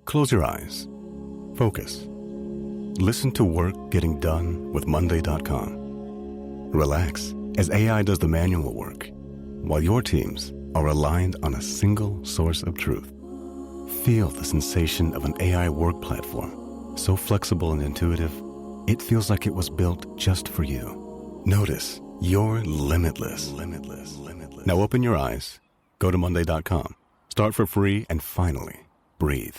Close your eyes. Focus. Listen to work getting done with Monday.com. Relax as AI does the manual work, while your teams are aligned on a single source of truth. Feel the sensation of an AI work platform, so flexible and intuitive, it feels like it was built just for you. Notice you're limitless. Now open your eyes, go to Monday.com, start for free, and finally, breathe.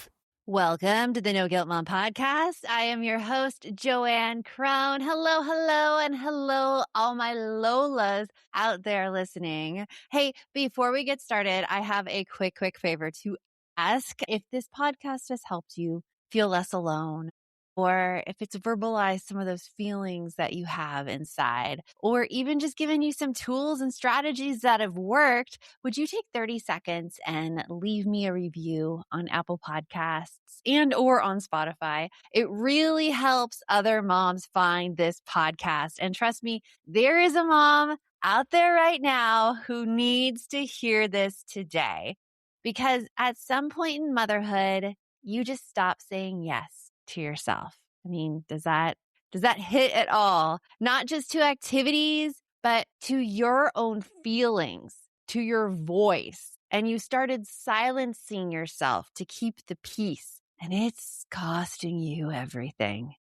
Welcome to the No Guilt Mom podcast. I am your host, Joanne Crone. Hello, and hello, all my Lolas out there listening. Hey, before we get started, I have a quick favor to ask. If this podcast has helped you feel less alone, or if it's verbalized some of those feelings that you have inside, or even just given you some tools and strategies that have worked, would you take 30 seconds and leave me a review on Apple Podcasts and or on Spotify? It really helps other moms find this podcast. And trust me, there is a mom out there right now who needs to hear this today. Because at some point in motherhood, you just stop saying yes to yourself. I mean, does that hit at all? Not just to activities, but to your own feelings, to your voice. And you started silencing yourself to keep the peace. And it's costing you everything.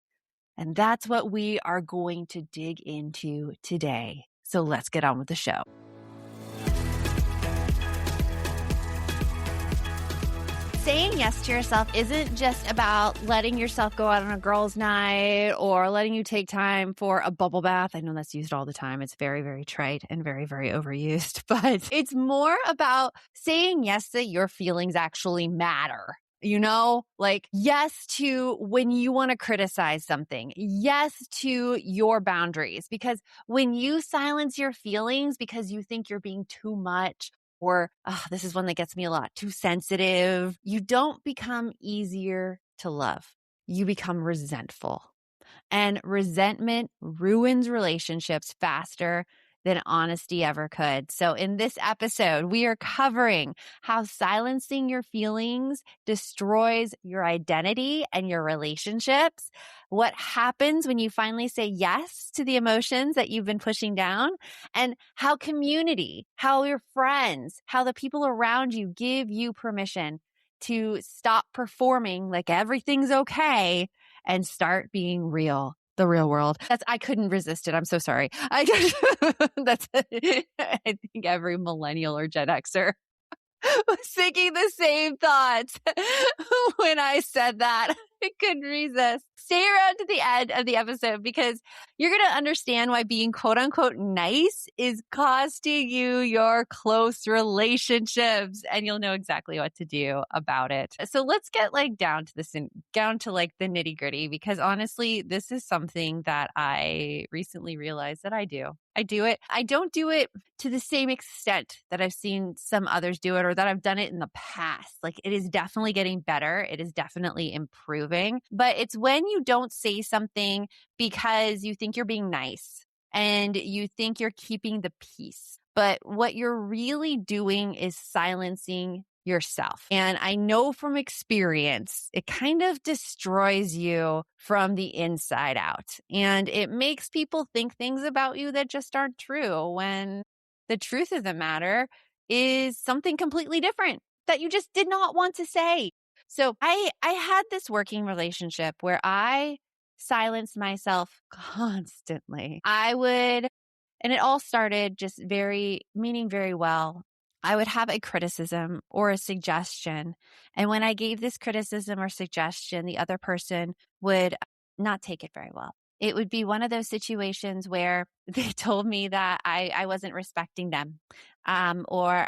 And that's what we are going to dig into today. So let's get on with the show. Saying yes to yourself isn't just about letting yourself go out on a girls' night or letting you take time for a bubble bath. I know that's used all the time. It's very, very trite and very, very overused, but it's more about saying yes that your feelings actually matter. You know, like yes to when you want to criticize something, yes to your boundaries, because when you silence your feelings because you think you're being too much, or this is one that gets me a lot, too sensitive, you don't become easier to love. You become resentful. And resentment ruins relationships faster than honesty ever could. So in this episode, we are covering how silencing your feelings destroys your identity and your relationships, what happens when you finally say yes to the emotions that you've been pushing down, and how community, how your friends, how the people around you give you permission to stop performing like everything's okay and start being real. The real world. I couldn't resist it. I'm so sorry. I think every millennial or Gen Xer was thinking the same thoughts when I said that. I couldn't resist. Stay around to the end of the episode because you're going to understand why being quote unquote nice is costing you your close relationships, and you'll know exactly what to do about it. So let's get down to the nitty gritty, because honestly, this is something that I recently realized that I do. I do it. I don't do it to the same extent that I've seen some others do it or that I've done it in the past. It is definitely getting better. It is definitely improving. But it's when you don't say something because you think you're being nice and you think you're keeping the peace. But what you're really doing is silencing yourself. And I know from experience, it kind of destroys you from the inside out. And it makes people think things about you that just aren't true, when the truth of the matter is something completely different that you just did not want to say. So I had this working relationship where I silenced myself constantly. And it all started just meaning very well. I would have a criticism or a suggestion. And when I gave this criticism or suggestion, the other person would not take it very well. It would be one of those situations where they told me that I wasn't respecting them, or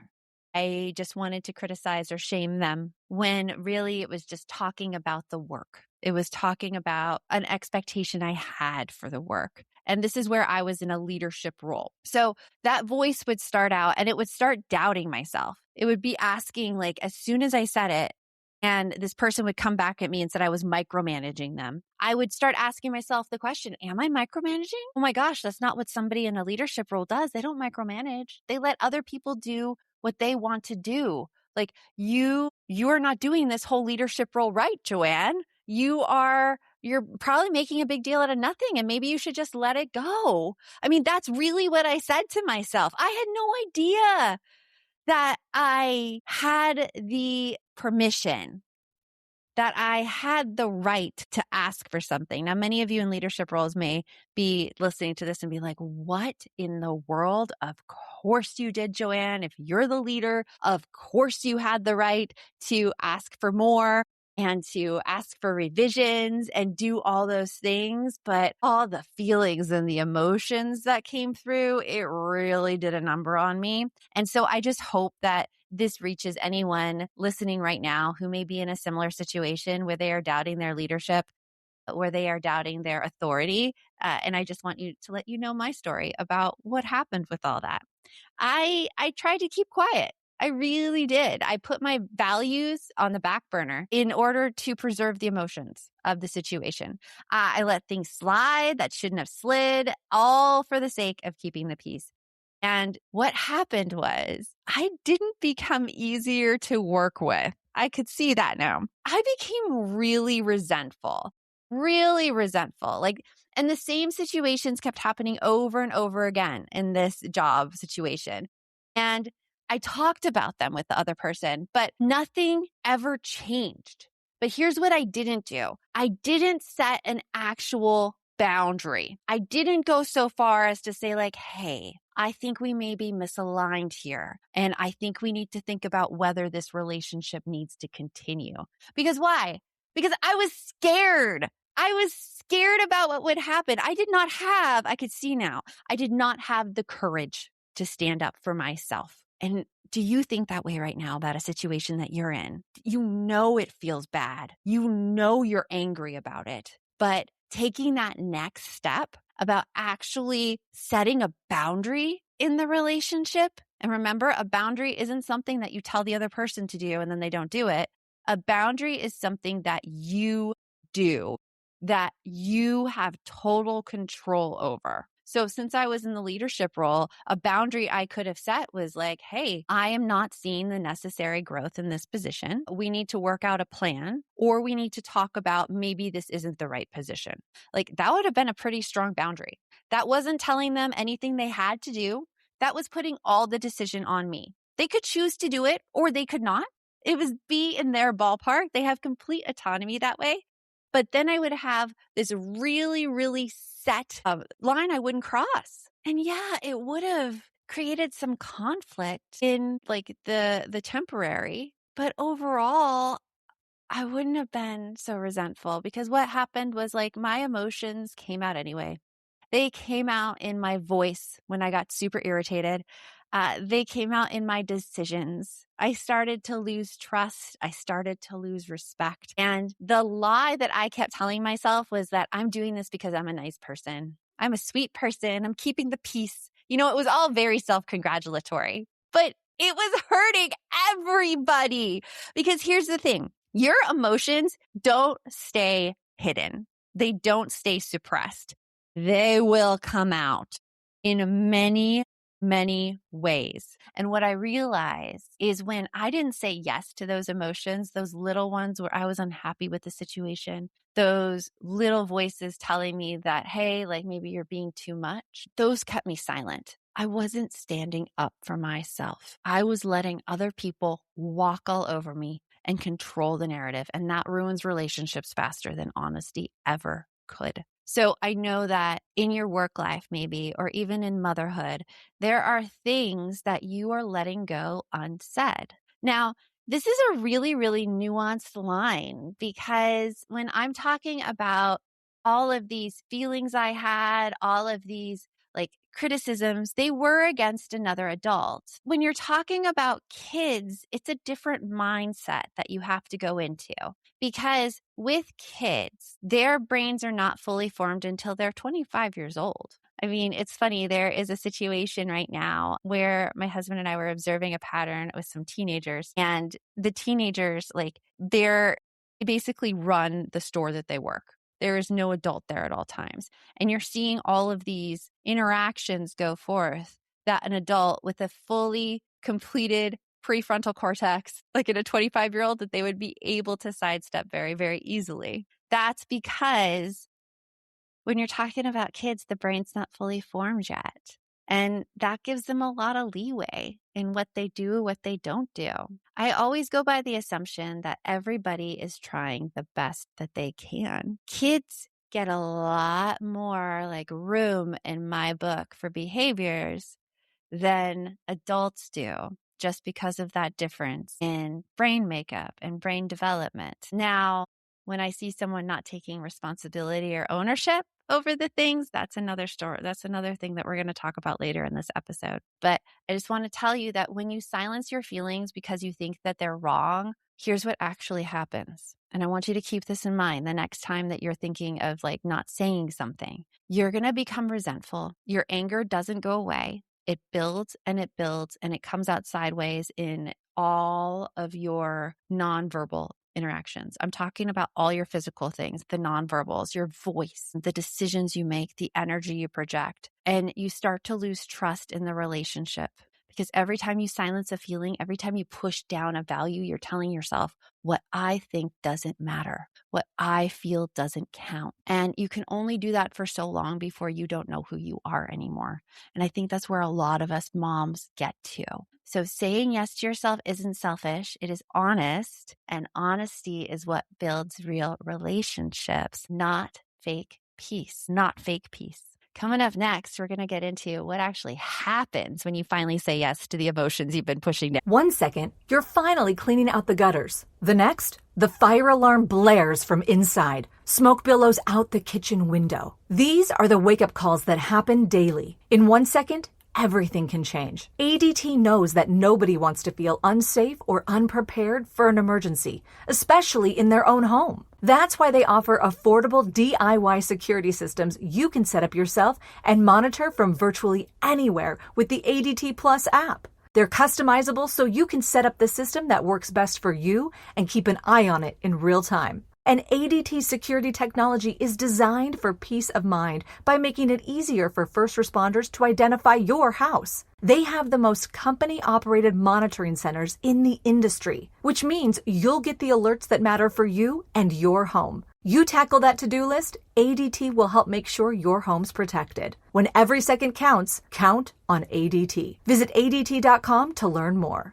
I just wanted to criticize or shame them, when really it was just talking about the work. It was talking about an expectation I had for the work. And this is where I was in a leadership role. So that voice would start out and it would start doubting myself. It would be asking, as soon as I said it, and this person would come back at me and said I was micromanaging them, I would start asking myself the question, am I micromanaging? Oh my gosh, that's not what somebody in a leadership role does. They don't micromanage. They let other people do what they want to do. Like you are not doing this whole leadership role right, Joanne. You're probably making a big deal out of nothing, and maybe you should just let it go. I mean, that's really what I said to myself. I had no idea that I had the permission, that I had the right to ask for something. Now, many of you in leadership roles may be listening to this and be like, what in the world? Of course you did, Joanne. If you're the leader, of course you had the right to ask for more and to ask for revisions and do all those things. But all the feelings and the emotions that came through, it really did a number on me. And so I just hope that this reaches anyone listening right now who may be in a similar situation where they are doubting their leadership, where they are doubting their authority. And I just want to let you know my story about what happened with all that. I tried to keep quiet. I really did. I put my values on the back burner in order to preserve the emotions of the situation. I let things slide that shouldn't have slid, all for the sake of keeping the peace. And what happened was I didn't become easier to work with. I could see that now. I became really resentful. Like, and the same situations kept happening over and over again in this job situation. And I talked about them with the other person, but nothing ever changed. But here's what I didn't do. I didn't set an actual boundary. I didn't go so far as to say like, hey, I think we may be misaligned here. And I think we need to think about whether this relationship needs to continue. Because why? Because I was scared. I was scared about what would happen. I could see now, I did not have the courage to stand up for myself. And do you think that way right now about a situation that you're in? You know it feels bad. You know you're angry about it. But taking that next step about actually setting a boundary in the relationship, and remember, a boundary isn't something that you tell the other person to do and then they don't do it. A boundary is something that you do, that you have total control over. So since I was in the leadership role, a boundary I could have set was like, hey, I am not seeing the necessary growth in this position. We need to work out a plan, or we need to talk about maybe this isn't the right position. Like that would have been a pretty strong boundary. That wasn't telling them anything they had to do. That was putting all the decision on me. They could choose to do it or they could not. It was be in their ballpark. They have complete autonomy that way. But then I would have this really, really set line I wouldn't cross. And yeah, it would have created some conflict in like the temporary, but overall, I wouldn't have been so resentful because what happened was like my emotions came out anyway. They came out in my voice when I got super irritated. They came out in my decisions. I started to lose trust. I started to lose respect. And the lie that I kept telling myself was that I'm doing this because I'm a nice person. I'm a sweet person. I'm keeping the peace. You know, it was all very self-congratulatory, but it was hurting everybody because here's the thing. Your emotions don't stay hidden. They don't stay suppressed. They will come out in many, many ways. And what I realized is when I didn't say yes to those emotions, those little ones where I was unhappy with the situation, those little voices telling me that, hey, like maybe you're being too much, those kept me silent. I wasn't standing up for myself. I was letting other people walk all over me and control the narrative. And that ruins relationships faster than honesty ever could. So I know that in your work life, maybe, or even in motherhood, there are things that you are letting go unsaid. Now, this is a really, really nuanced line because when I'm talking about all of these feelings I had, all of these like criticisms, they were against another adult. When you're talking about kids, it's a different mindset that you have to go into. Because with kids, their brains are not fully formed until they're 25 years old. I mean, it's funny. There is a situation right now where my husband and I were observing a pattern with some teenagers, and the teenagers, they basically run the store that they work. There is no adult there at all times. And you're seeing all of these interactions go forth that an adult with a fully completed prefrontal cortex, like in a 25-year-old, that they would be able to sidestep very, very easily. That's because when you're talking about kids, the brain's not fully formed yet. And that gives them a lot of leeway in what they do, what they don't do. I always go by the assumption that everybody is trying the best that they can. Kids get a lot more like room in my book for behaviors than adults do, just because of that difference in brain makeup and brain development. Now, when I see someone not taking responsibility or ownership over the things, that's another story. That's another thing that we're going to talk about later in this episode. But I just want to tell you that when you silence your feelings because you think that they're wrong, here's what actually happens. And I want you to keep this in mind the next time that you're thinking of like not saying something. You're going to become resentful. Your anger doesn't go away. It builds and it builds and it comes out sideways in all of your nonverbal interactions. I'm talking about all your physical things, the nonverbals, your voice, the decisions you make, the energy you project, and you start to lose trust in the relationship. Because every time you silence a feeling, every time you push down a value, you're telling yourself, what I think doesn't matter. What I feel doesn't count. And you can only do that for so long before you don't know who you are anymore. And I think that's where a lot of us moms get to. So saying yes to yourself isn't selfish. It is honest. And honesty is what builds real relationships, not fake peace, not fake peace. Coming up next, we're going to get into what actually happens when you finally say yes to the emotions you've been pushing down. 1 second, you're finally cleaning out the gutters. The next, the fire alarm blares from inside. Smoke billows out the kitchen window. These are the wake-up calls that happen daily. In 1 second, everything can change. ADT knows that nobody wants to feel unsafe or unprepared for an emergency, especially in their own home. That's why they offer affordable DIY security systems you can set up yourself and monitor from virtually anywhere with the ADT Plus app. They're customizable so you can set up the system that works best for you and keep an eye on it in real time. And ADT security technology is designed for peace of mind by making it easier for first responders to identify your house. They have the most company-operated monitoring centers in the industry, which means you'll get the alerts that matter for you and your home. You tackle that to-do list, ADT will help make sure your home's protected. When every second counts, count on ADT. Visit ADT.com to learn more.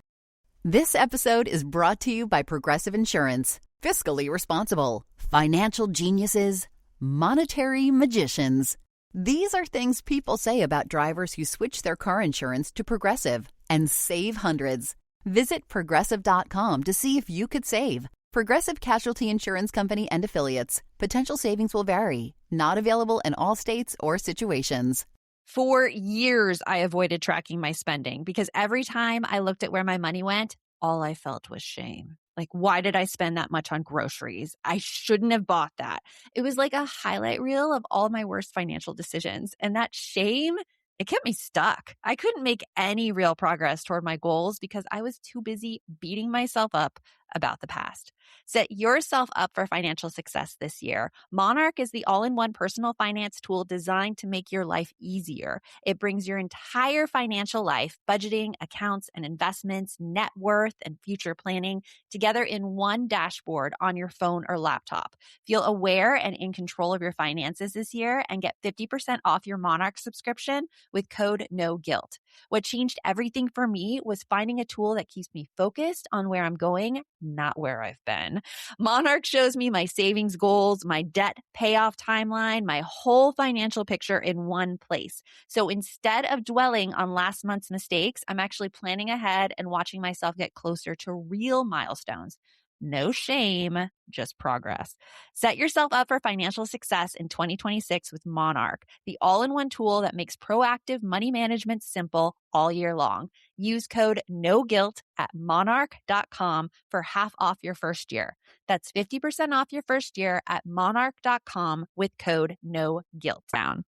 This episode is brought to you by Progressive Insurance. Fiscally responsible, financial geniuses, monetary magicians. These are things people say about drivers who switch their car insurance to Progressive and save hundreds. Visit Progressive.com to see if you could save. Progressive Casualty Insurance Company and Affiliates. Potential savings will vary. Not available in all states or situations. For years, I avoided tracking my spending because every time I looked at where my money went, all I felt was shame. Like, why did I spend that much on groceries? I shouldn't have bought that. It was like a highlight reel of all my worst financial decisions. And that shame, it kept me stuck. I couldn't make any real progress toward my goals because I was too busy beating myself up about the past. Set yourself up for financial success this year. Monarch is the all-in-one personal finance tool designed to make your life easier. It brings your entire financial life, budgeting, accounts, and investments, net worth, and future planning together in one dashboard on your phone or laptop. Feel aware and in control of your finances this year and get 50% off your Monarch subscription with code NOGUILT. What changed everything for me was finding a tool that keeps me focused on where I'm going, not where I've been. Monarch shows me my savings goals, my debt payoff timeline, my whole financial picture in one place. So instead of dwelling on last month's mistakes, I'm actually planning ahead and watching myself get closer to real milestones. No shame, just progress. Set yourself up for financial success in 2026 with Monarch, the all-in-one tool that makes proactive money management simple all year long. Use code NOGUILT at monarch.com for half off your first year. That's 50% off your first year at monarch.com with code NOGUILT.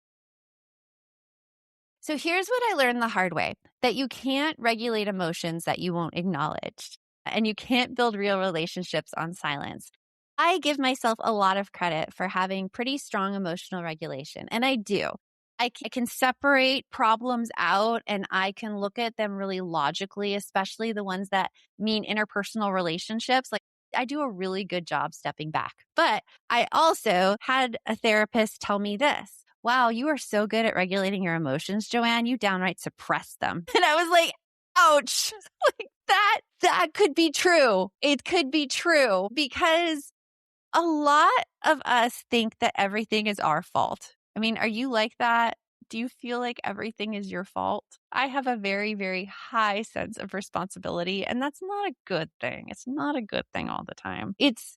So here's what I learned the hard way, that you can't regulate emotions that you won't acknowledge. And you can't build real relationships on silence. I give myself a lot of credit for having pretty strong emotional regulation, and I do. I can separate problems out and I can look at them really logically, especially the ones that mean interpersonal relationships. Like I do a really good job stepping back. But I also had a therapist tell me this. Wow, you are so good at regulating your emotions, Joanne. You downright suppress them. And I was like, ouch. Like that could be true. It could be true because a lot of us think that everything is our fault. I mean, are you like that? Do you feel like everything is your fault? I have a very, very high sense of responsibility, and that's not a good thing. It's not a good thing all the time. It's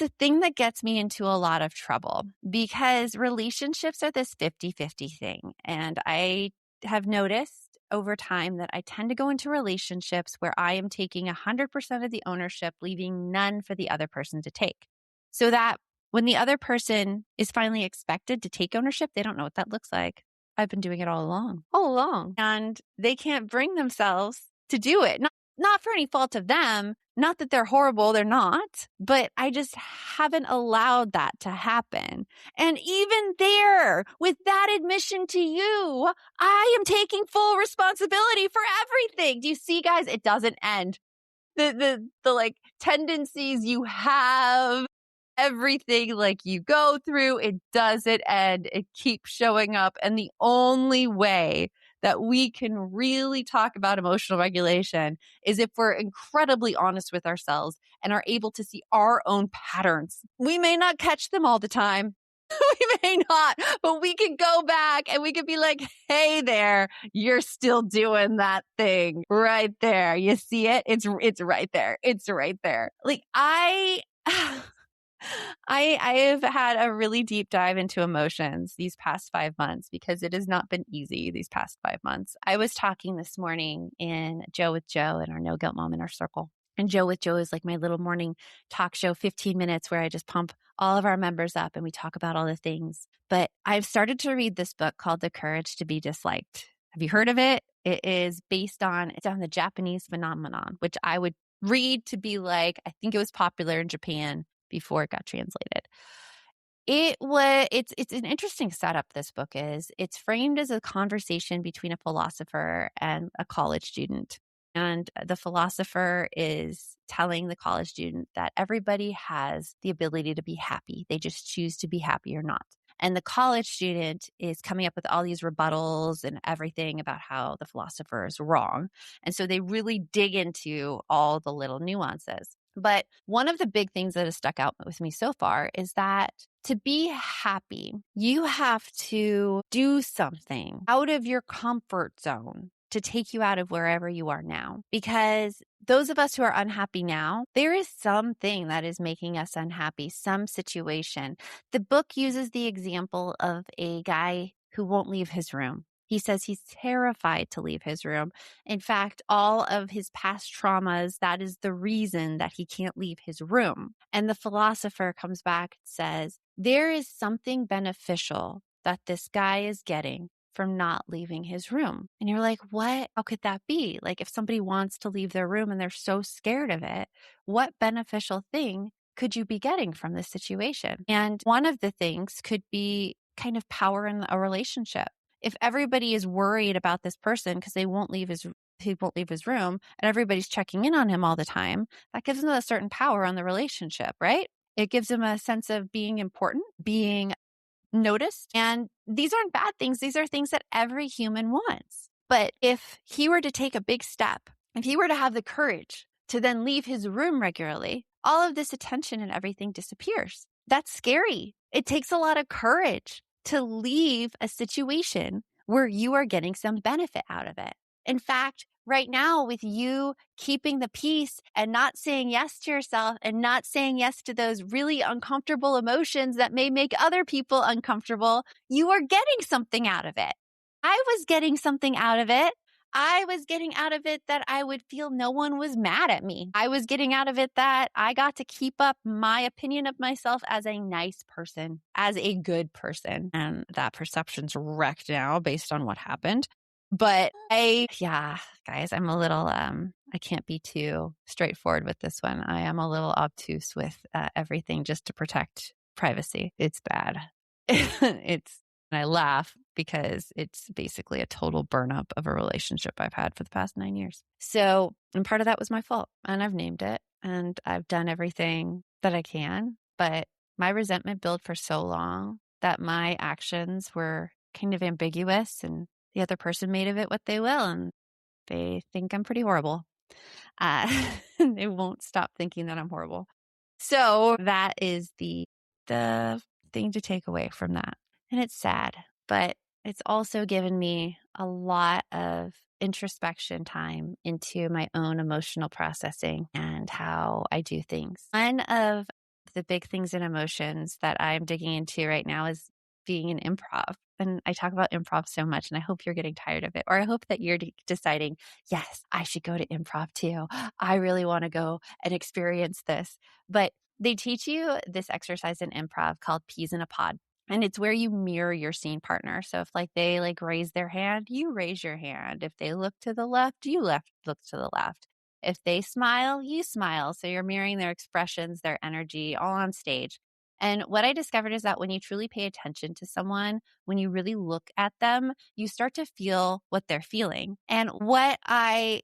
a thing that gets me into a lot of trouble because relationships are this 50-50 thing. And I have noticed over time that I tend to go into relationships where I am taking 100% of the ownership, leaving none for the other person to take. So that when the other person is finally expected to take ownership, they don't know what that looks like. I've been doing it all along. And they can't bring themselves to do it. Not for any fault of them. Not that they're horrible, they're not, but I just haven't allowed that to happen. And even there, with that admission to you, I am taking full responsibility for everything. Do you see, guys? It doesn't end. The like tendencies you have, everything like you go through, it doesn't end. It keeps showing up. And the only way that we can really talk about emotional regulation is if we're incredibly honest with ourselves and are able to see our own patterns. We may not catch them all the time. We may not, but we can go back and we can be like, hey there, you're still doing that thing right there. You see it? It's right there. It's right there. Like I've had a really deep dive into emotions these past 5 months because it has not been easy these past 5 months. I was talking this morning in Joe with Joe in our No Guilt Mom in our circle. And Joe with Joe is like my little morning talk show, 15 minutes where I just pump all of our members up and we talk about all the things. But I've started to read this book called The Courage to Be Disliked. Have you heard of it? It's on the Japanese phenomenon, which I would read to be like, I think it was popular in Japan before it got translated. It's an interesting setup, this book is. It's framed as a conversation between a philosopher and a college student. And the philosopher is telling the college student that everybody has the ability to be happy. They just choose to be happy or not. And the college student is coming up with all these rebuttals and everything about how the philosopher is wrong. And so they really dig into all the little nuances. But one of the big things that has stuck out with me so far is that to be happy, you have to do something out of your comfort zone to take you out of wherever you are now. Because those of us who are unhappy now, there is something that is making us unhappy, some situation. The book uses the example of a guy who won't leave his room. He says he's terrified to leave his room. In fact, all of his past traumas, that is the reason that he can't leave his room. And the philosopher comes back and says, there is something beneficial that this guy is getting from not leaving his room. And you're like, what? How could that be? Like if somebody wants to leave their room and they're so scared of it, what beneficial thing could you be getting from this situation? And one of the things could be kind of power in a relationship. If everybody is worried about this person because he won't leave his room and everybody's checking in on him all the time, that gives them a certain power on the relationship, right? It gives them a sense of being important, being noticed. And these aren't bad things. These are things that every human wants. But if he were to take a big step, if he were to have the courage to then leave his room regularly, all of this attention and everything disappears. That's scary. It takes a lot of courage to leave a situation where you are getting some benefit out of it. In fact, right now with you keeping the peace and not saying yes to yourself and not saying yes to those really uncomfortable emotions that may make other people uncomfortable, you are getting something out of it. I was getting something out of it. I was getting out of it that I would feel no one was mad at me. I was getting out of it that I got to keep up my opinion of myself as a nice person, as a good person. And that perception's wrecked now based on what happened. But guys, I'm a little, I can't be too straightforward with this one. I am a little obtuse with everything just to protect privacy. It's bad. And I laugh because it's basically a total burn up of a relationship I've had for the past 9 years. So, and part of that was my fault, and I've named it, and I've done everything that I can, but my resentment built for so long that my actions were kind of ambiguous, and the other person made of it what they will, and they think I'm pretty horrible. They won't stop thinking that I'm horrible. So that is the thing to take away from that. And it's sad, but it's also given me a lot of introspection time into my own emotional processing and how I do things. One of the big things in emotions that I'm digging into right now is being an improv. And I talk about improv so much, and I hope you're getting tired of it. Or I hope that you're deciding, yes, I should go to improv too. I really want to go and experience this. But they teach you this exercise in improv called peas in a pod. And it's where you mirror your scene partner. So if they raise their hand, you raise your hand. If they look to the left, you look to the left. If they smile, you smile. So you're mirroring their expressions, their energy, all on stage. And what I discovered is that when you truly pay attention to someone, when you really look at them, you start to feel what they're feeling. And what I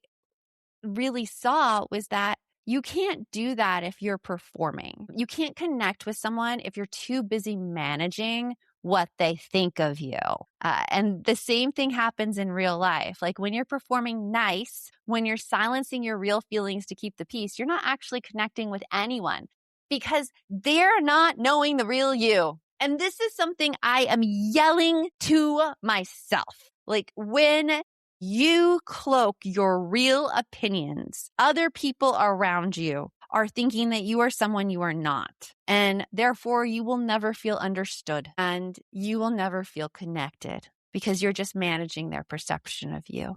really saw was that you can't do that if you're performing. You can't connect with someone if you're too busy managing what they think of you. And the same thing happens in real life. Like when you're performing nice, when you're silencing your real feelings to keep the peace, you're not actually connecting with anyone because they're not knowing the real you. And this is something I am yelling to myself. Like when you cloak your real opinions, other people around you are thinking that you are someone you are not. And therefore, you will never feel understood and you will never feel connected because you're just managing their perception of you.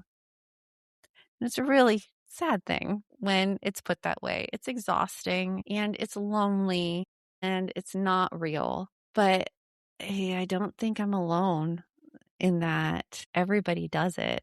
And it's a really sad thing when it's put that way. It's exhausting and it's lonely and it's not real. But hey, I don't think I'm alone in that everybody does it.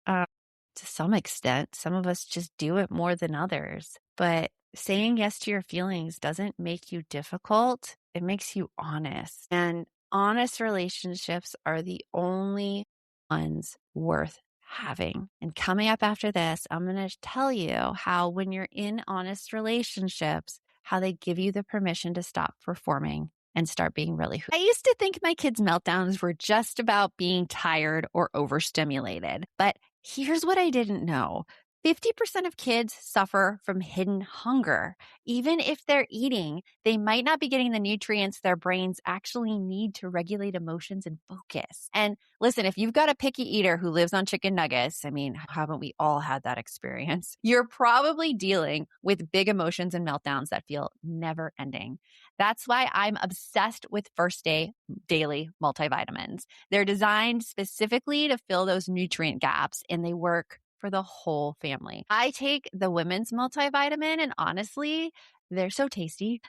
To some extent, some of us just do it more than others. But saying yes to your feelings doesn't make you difficult. It makes you honest. And honest relationships are the only ones worth having. And coming up after this, I'm going to tell you how when you're in honest relationships, how they give you the permission to stop performing and start being really who. I used to think my kids' meltdowns were just about being tired or overstimulated. But here's what I didn't know. 50% of kids suffer from hidden hunger. Even if they're eating, they might not be getting the nutrients their brains actually need to regulate emotions and focus. And listen, if you've got a picky eater who lives on chicken nuggets, I mean, haven't we all had that experience? You're probably dealing with big emotions and meltdowns that feel never ending. That's why I'm obsessed with First Day Daily multivitamins. They're designed specifically to fill those nutrient gaps, and they work for the whole family. I take the women's multivitamin, and honestly, they're so tasty,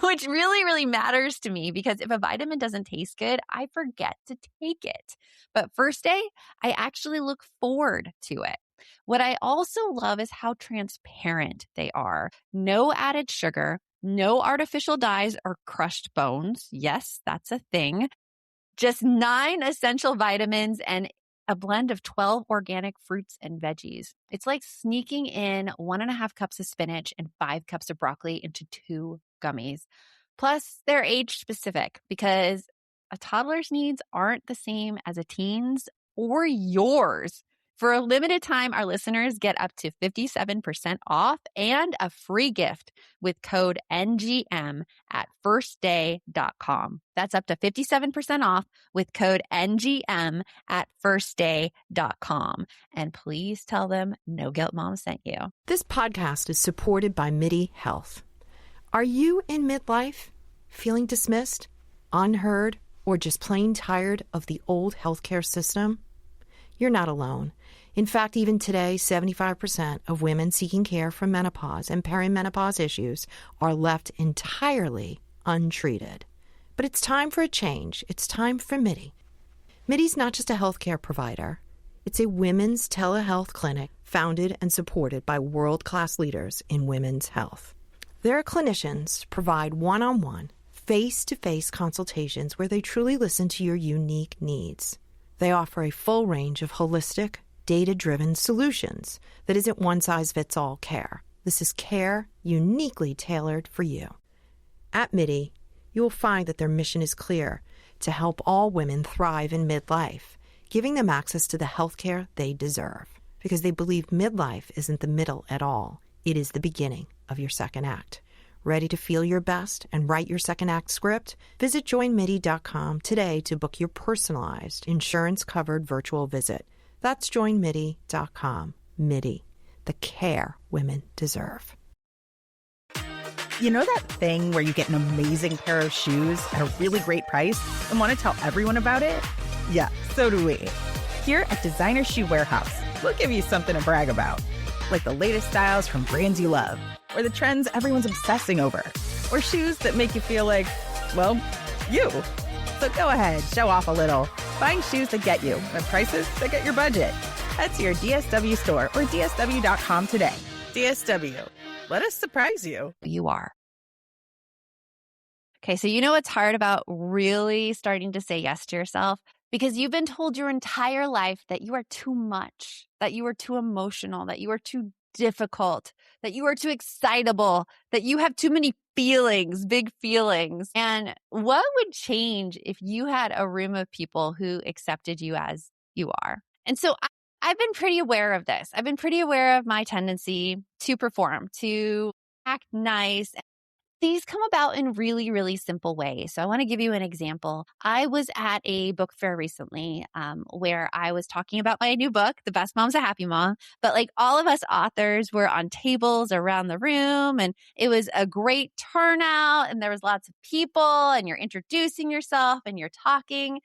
which really, really matters to me because if a vitamin doesn't taste good, I forget to take it. But First Day, I actually look forward to it. What I also love is how transparent they are. No added sugar, no artificial dyes or crushed bones. Yes, that's a thing. Just 9 essential vitamins and a blend of 12 organic fruits and veggies. It's like sneaking in 1.5 cups of spinach and 5 cups of broccoli into 2 gummies. Plus, they're age specific because a toddler's needs aren't the same as a teen's or yours. For a limited time, our listeners get up to 57% off and a free gift with code NGM at firstday.com. That's up to 57% off with code NGM at firstday.com. And please tell them No Guilt Mom sent you. This podcast is supported by MIDI Health. Are you in midlife, feeling dismissed, unheard, or just plain tired of the old healthcare system? You're not alone. In fact, even today, 75% of women seeking care for menopause and perimenopause issues are left entirely untreated. But it's time for a change. It's time for MIDI. MIDI's not just a healthcare provider. It's a women's telehealth clinic founded and supported by world-class leaders in women's health. Their clinicians provide one-on-one, face-to-face consultations where they truly listen to your unique needs. They offer a full range of holistic, data-driven solutions that isn't one-size-fits-all care. This is care uniquely tailored for you. At MIDI, you will find that their mission is clear: to help all women thrive in midlife, giving them access to the healthcare they deserve. Because they believe midlife isn't the middle at all. It is the beginning of your second act. Ready to feel your best and write your second act script? Visit joinmidi.com today to book your personalized, insurance-covered virtual visit. That's joinmidi.com. MIDI, the care women deserve. You know that thing where you get an amazing pair of shoes at a really great price and want to tell everyone about it? Yeah, so do we. Here at Designer Shoe Warehouse, we'll give you something to brag about, like the latest styles from brands you love, or the trends everyone's obsessing over, or shoes that make you feel like, well, you. So go ahead, show off a little. Find shoes that get you at prices that get your budget. Head to your DSW store or DSW.com today. DSW, let us surprise you. You are. Okay, so you know what's hard about really starting to say yes to yourself? Because you've been told your entire life that you are too much, that you are too emotional, that you are too difficult, that you are too excitable, that you have too many feelings, big feelings. And what would change if you had a room of people who accepted you as you are? And so I've been pretty aware of this. I've been pretty aware of my tendency to perform, to act nice. These come about in really, really simple ways. So I want to give you an example. I was at a book fair recently where I was talking about my new book, The Best Mom's a Happy Mom. But like all of us authors were on tables around the room, and it was a great turnout, and there was lots of people, and you're introducing yourself and you're talking.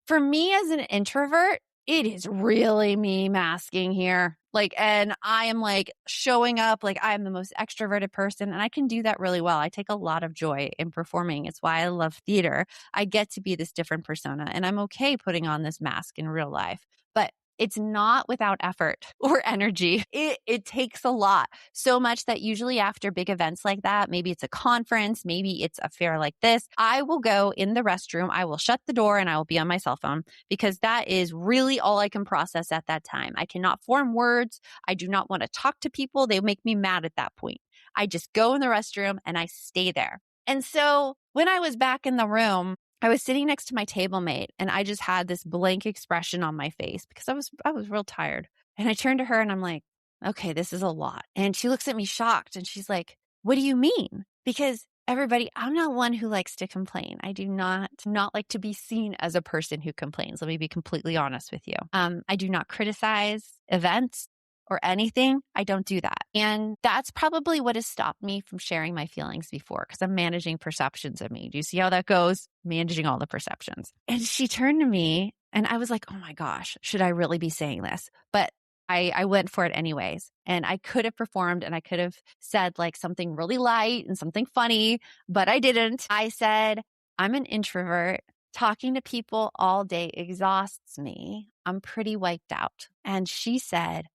For me as an introvert, it is really me masking here. And I am showing up like I'm the most extroverted person, and I can do that really well. I take a lot of joy in performing. It's why I love theater. I get to be this different persona, and I'm okay putting on this mask in real life. But it's not without effort or energy. It takes a lot. So much that usually after big events like that, maybe it's a conference, maybe it's a fair like this, I will go in the restroom, I will shut the door, and I will be on my cell phone, because that is really all I can process at that time. I cannot form words. I do not want to talk to people. They make me mad at that point. I just go in the restroom and I stay there. And so when I was back in the room, I was sitting next to my table mate, and I just had this blank expression on my face because I was real tired. And I turned to her and I'm like, okay, this is a lot. And she looks at me shocked and she's like, what do you mean? Because everybody, I'm not one who likes to complain. I do not like to be seen as a person who complains. Let me be completely honest with you. I do not criticize events or anything. I don't do that. And that's probably what has stopped me from sharing my feelings before, because I'm managing perceptions of me. Do you see how that goes? Managing all the perceptions. And she turned to me and I was like, oh my gosh, should I really be saying this? But I went for it anyways. And I could have performed and I could have said something really light and something funny, but I didn't. I said, I'm an introvert. Talking to people all day exhausts me. I'm pretty wiped out. And she said,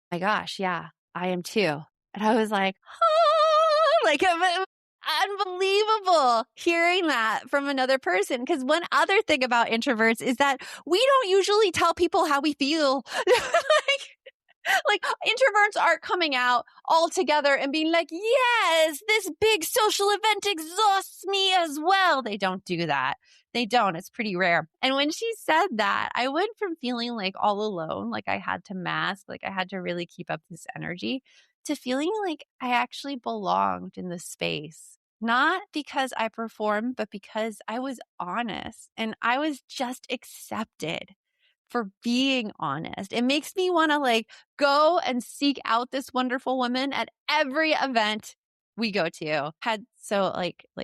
my gosh, yeah, I am too. And I was like, unbelievable hearing that from another person. Because one other thing about introverts is that we don't usually tell people how we feel. Introverts aren't coming out all together and being like, yes, this big social event exhausts me as well. They don't do that. They don't. It's pretty rare. And when she said that, I went from feeling all alone, I had to mask, I had to really keep up this energy, to feeling like I actually belonged in the space. Not because I performed, but because I was honest and I was just accepted for being honest. It makes me want to go and seek out this wonderful woman at every event we go to.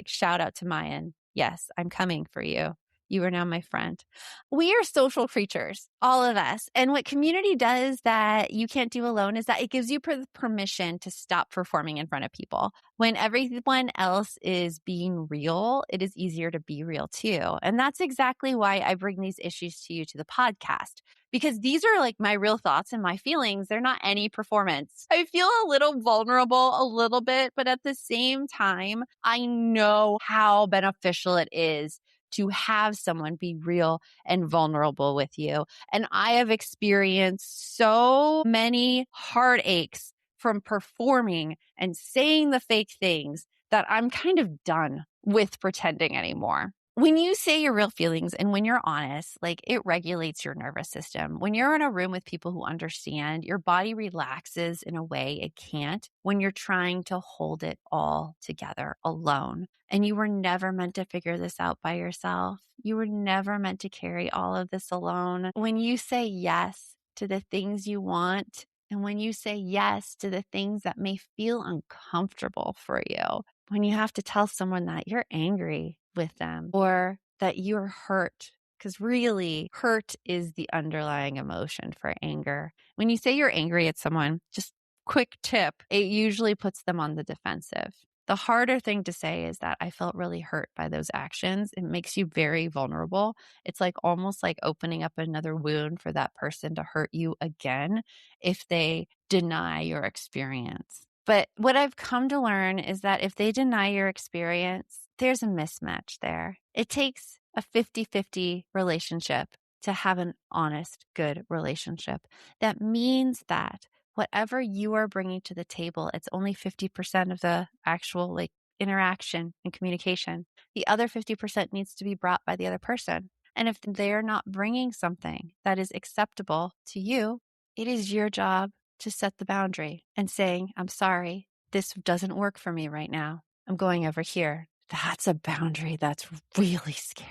Shout out to Mayan. Yes, I'm coming for you. You are now my friend. We are social creatures, all of us. And what community does that you can't do alone is that it gives you permission to stop performing in front of people. When everyone else is being real, it is easier to be real too. And that's exactly why I bring these issues to you to the podcast, because these are my real thoughts and my feelings. They're not any performance. I feel a little vulnerable, a little bit, but at the same time, I know how beneficial it is to have someone be real and vulnerable with you. And I have experienced so many heartaches from performing and saying the fake things that I'm kind of done with pretending anymore. When you say your real feelings and when you're honest, like it regulates your nervous system. When you're in a room with people who understand, your body relaxes in a way it can't when you're trying to hold it all together alone. And you were never meant to figure this out by yourself. You were never meant to carry all of this alone. When you say yes to the things you want, and when you say yes to the things that may feel uncomfortable for you, when you have to tell someone that you're angry with them or that you're hurt, because really hurt is the underlying emotion for anger. When you say you're angry at someone, just quick tip, it usually puts them on the defensive. The harder thing to say is that I felt really hurt by those actions. It makes you very vulnerable. It's like almost like opening up another wound for that person to hurt you again if they deny your experience. But what I've come to learn is that if they deny your experience, there's a mismatch there. It takes a 50-50 relationship to have an honest, good relationship. That means that whatever you are bringing to the table, it's only 50% of the actual interaction and communication. The other 50% needs to be brought by the other person. And if they're not bringing something that is acceptable to you, it is your job to set the boundary and saying, I'm sorry, this doesn't work for me right now. I'm going over here. That's a boundary that's really scary.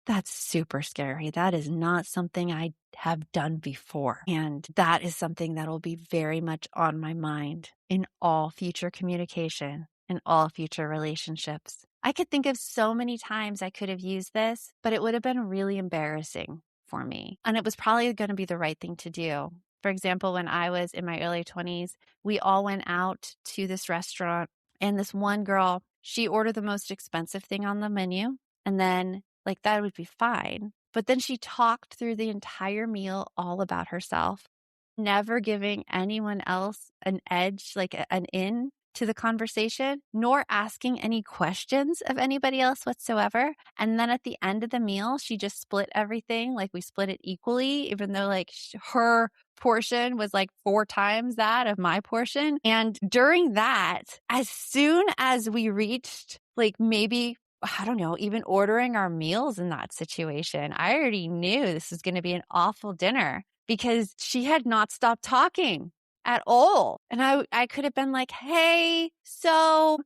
That's super scary. That is not something I have done before. And that is something that will be very much on my mind in all future communication, in all future relationships. I could think of so many times I could have used this, but it would have been really embarrassing for me. And it was probably going to be the right thing to do. For example, when I was in my early 20s, we all went out to this restaurant, and this one girl, she ordered the most expensive thing on the menu, and then that would be fine. But then she talked through the entire meal all about herself, never giving anyone else an edge, an in to the conversation, nor asking any questions of anybody else whatsoever. And then at the end of the meal, she just split everything. We split it equally, even though her portion was 4 times that of my portion. And during that, as soon as we reached maybe, I don't know, even ordering our meals in that situation, I already knew this was going to be an awful dinner because she had not stopped talking at all. And I could have been like, hey, so,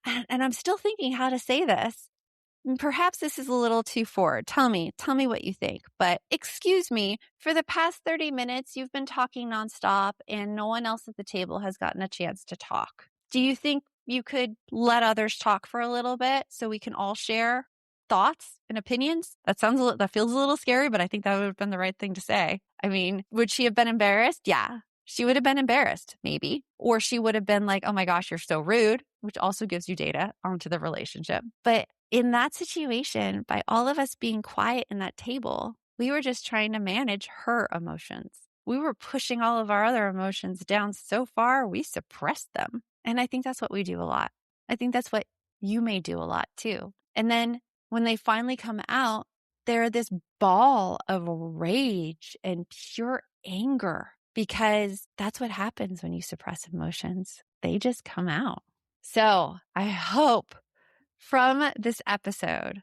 and I'm still thinking how to say this. Perhaps this is a little too forward. Tell me what you think. But excuse me, for the past 30 minutes, you've been talking nonstop and no one else at the table has gotten a chance to talk. Do you think you could let others talk for a little bit so we can all share thoughts and opinions? That feels a little scary, but I think that would have been the right thing to say. I mean, would she have been embarrassed? Yeah. She would have been embarrassed, maybe. Or she would have been like, oh my gosh, you're so rude, which also gives you data onto the relationship. But in that situation, by all of us being quiet in that table, we were just trying to manage her emotions. We were pushing all of our other emotions down so far, we suppressed them. And I think that's what we do a lot. I think that's what you may do a lot too. And then when they finally come out, they're this ball of rage and pure anger, because that's what happens when you suppress emotions. They just come out. So I hope from this episode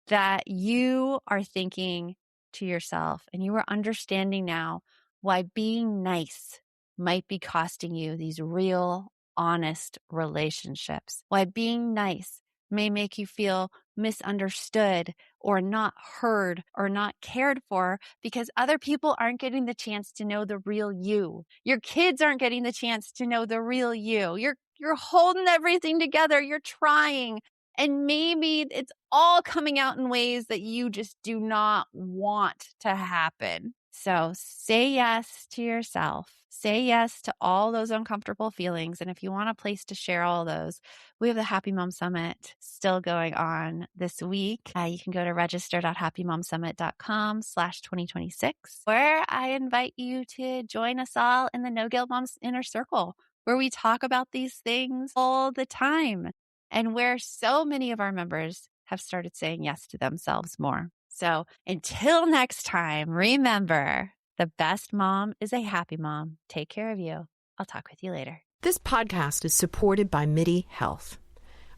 that you are thinking to yourself and you are understanding now why being nice might be costing you these real, honest relationships. Why being nice may make you feel misunderstood or not heard or not cared for because other people aren't getting the chance to know the real you. Your kids aren't getting the chance to know the real you. You're holding everything together. You're trying. And maybe it's all coming out in ways that you just do not want to happen. So say yes to yourself. Say yes to all those uncomfortable feelings. And if you want a place to share all those, we have the Happy Mom Summit still going on this week. You can go to register.happymomsummit.com/2026, where I invite you to join us all in the No Guilt Moms Inner Circle, where we talk about these things all the time, and where so many of our members have started saying yes to themselves more. So until next time, remember, the best mom is a happy mom. Take care of you. I'll talk with you later. This podcast is supported by MIDI Health.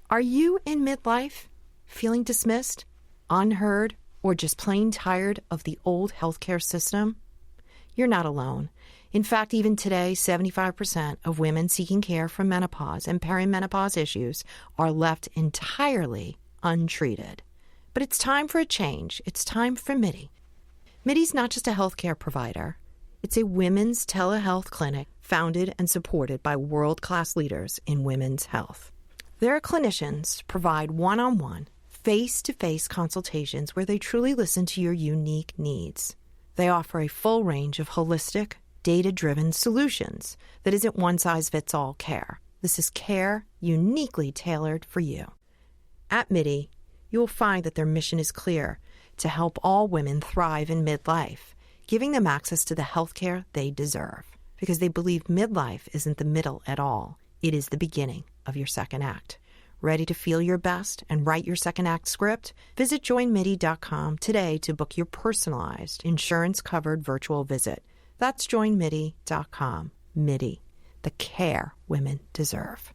Are you in midlife, feeling dismissed, unheard, or just plain tired of the old healthcare system? You're not alone. In fact, even today, 75% of women seeking care for menopause and perimenopause issues are left entirely untreated. But it's time for a change. It's time for MIDI. MIDI's not just a healthcare provider. It's a women's telehealth clinic founded and supported by world-class leaders in women's health. Their clinicians provide one-on-one, face-to-face consultations where they truly listen to your unique needs. They offer a full range of holistic, data-driven solutions that isn't one-size-fits-all care. This is care uniquely tailored for you. At MIDI, you will find that their mission is clear: to help all women thrive in midlife, giving them access to the healthcare they deserve. Because they believe midlife isn't the middle at all. It is the beginning of your second act. Ready to feel your best and write your second act script? Visit joinmidi.com today to book your personalized, insurance-covered virtual visit. That's joinmidi.com. MIDI, the care women deserve.